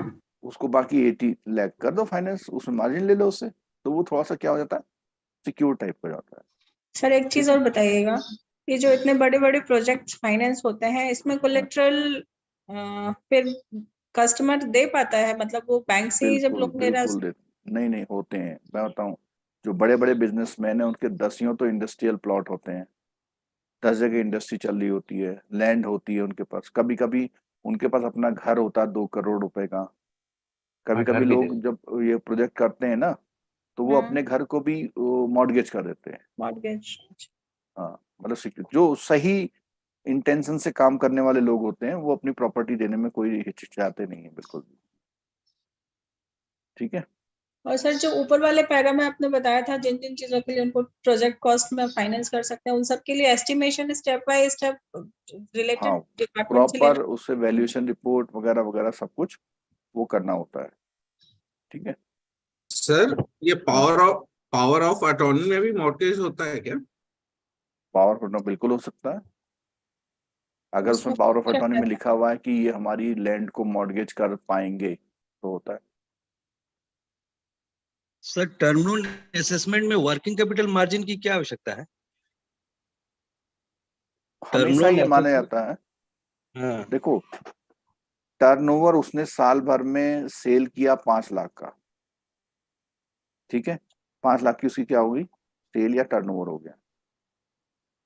उसको बाकी 80 लाख कर दो फाइनेंस, उसमें मार्जिन ले लो उससे, तो वो थोड़ा सा क्या हो जाता है, सिक्योर टाइप हो जाता है। सर एक चीज और बताइएगा, ये जो इतने बड़े बड़े प्रोजेक्ट फाइनेंस होते हैं इसमें कोलेट्रल फिर कस्टमर दे पाता है, मतलब वो बैंक से ही जब बिल्कुल लोग ले रहा बिल्कुल नहीं नहीं होते हैं, मैं बताऊं, जो बड़े बड़े बिजनेसमैन है उनके 10 तो इंडस्ट्रियल प्लॉट होते हैं, 10 जगह इंडस्ट्री चल रही होती है, लैंड होती है उनके पास, कभी कभी उनके पास अपना घर होता है 2 करोड़ रुपए का। कभी घर कभी भी लोग जब ये प्रोजेक्ट करते हैं ना, तो वो अपने घर को भी मॉर्गेज कर देते हैं। मॉर्गेज। हाँ, मतलब जो सही इंटेंशन से काम करने वाले लोग होते हैं वो अपनी प्रॉपर्टी देने में कोई हिचकिचाते नहीं है बिल्कुल भी। ठीक है, और सर जो ऊपर वाले पैरा में आपने बताया था जिन जिन चीजों के लिए उनको प्रोजेक्ट कॉस्ट में फाइनेंस कर सकते हैं, उन सब के लिए estimation step by step related हाँ, डिपार्टमेंट से प्रॉपर उससे वैल्यूएशन रिपोर्ट वगैरह वगैरह सब कुछ वो करना होता है। ठीक है सर, ये पावर ऑफ अटॉर्नी में भी मॉर्गेज होता है क्या? पावर ऑफ अटॉर्नी बिल्कुल हो सकता है, अगर उसमें पावर ऑफ अटॉर्नी में लिखा हुआ है कि ये हमारी लैंड को मॉर्गेज कर पाएंगे तो होता है। सर टर्म लोन असेसमेंट में वर्किंग कैपिटल मार्जिन की क्या आवश्यकता है? हमेशा ये माना जाता है, हाँ, देखो टर्नओवर उसने साल भर में सेल किया 5 लाख का, ठीक है, 5 लाख की उसकी क्या होगी, सेल या टर्नओवर हो गया।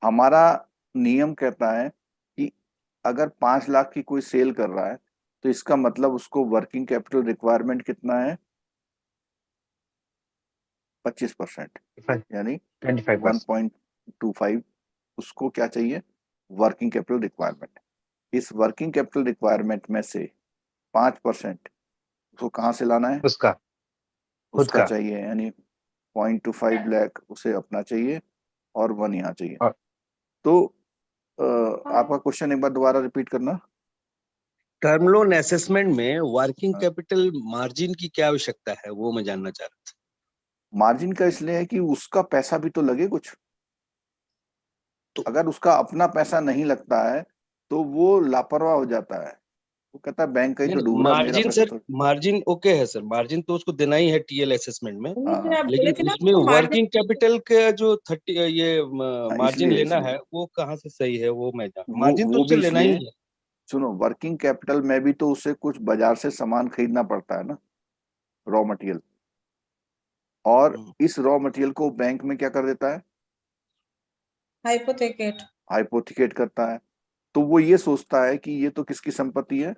हमारा नियम कहता है कि अगर 5 लाख की कोई सेल कर रहा है तो इसका मतलब उसको वर्किंग कैपिटल रिक्वायरमेंट कितना है, 25%, यानी 25%। 1.25 उसको क्या चाहिए, वर्किंग कैपिटल रिक्वायरमेंट। इस वर्किंग कैपिटल रिक्वायरमेंट में से 5% उसको कहाँ से लाना है, उसका खुद उसका का। चाहिए, यानी 0.25 लाख उसे अपना चाहिए और 1 यहाँ चाहिए। और- तो आपका क्वेश्चन एक बार दोबारा रिपीट करना। टर्म लोन असेसमेंट में वर्किंग हाँ। कैपिटल मार्जिन की क्या आवश्यकता है वो मैं जानना चाह रहा था। मार्जिन का इसलिए है कि उसका पैसा भी तो लगे कुछ, तो अगर उसका अपना पैसा नहीं लगता है तो वो लापरवाह हो जाता है, वो कहता है बैंक कहीं तो डूब रहा, मेरा मार्जिन पैसा सर, तो। मार्जिन ओके है सर, मार्जिन तो उसको देना ही है टीएल असेसमेंट में, लेकिन आप बोले लेकिन थे ना उसमें उसको वर्किंग कैपिटल का जो 30 ये हाँ, मार्जिन लेना इसलिए है वो कहाँ से सही है वो मैं जान, वो मार्जिन तो वो उससे भी लेना ही इसलिए, है। सुनो, वर्किंग कैपिटल में भी तो उसे कुछ बाजार से सामान खरीदना पड़ता है ना, रॉ मटेरियल, और इस रॉ मटेरियल को बैंक में क्या कर देता है, हाइपोथेकेट। हाइपोथिकेट करता है। तो वो ये सोचता है कि ये तो किसकी संपत्ति है,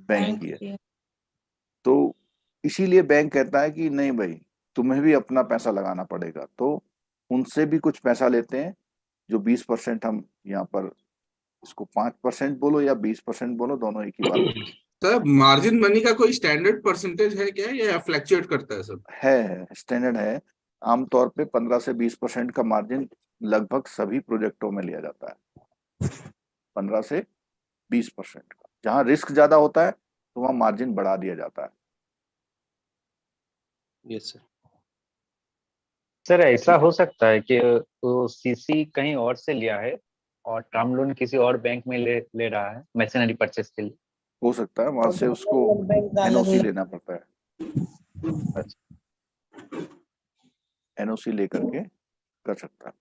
बैंक की है। की। तो इसीलिए बैंक कहता है कि नहीं भाई तुम्हें भी अपना पैसा लगाना पड़ेगा, तो उनसे भी कुछ पैसा लेते हैं, जो 20% हम यहाँ पर, इसको 5% बोलो या 20% बोलो, दोनों एक ही बात होती सर, मार्जिन मनी का कोई स्टैंडर्ड परसेंटेज है क्या, या फ्लक्चुएट करता है सब? है, स्टैंडर्ड है। आमतौर पे 15 से 20% का मार्जिन लगभग सभी प्रोजेक्टों में लिया जाता है, 15 से 20% का। जहाँ रिस्क ज्यादा होता है तो वहाँ मार्जिन बढ़ा दिया जाता है। Yes sir. सर ऐसा हो सकता है कि वो सीसी कहीं और से लिया है और टर्म लोन किसी और बैंक में ले रहा है मशीनरी परचेस के लिए। हो सकता है वहां से उसको एनओसी लेना पड़ता है, एनओसी लेकर के कर सकता है।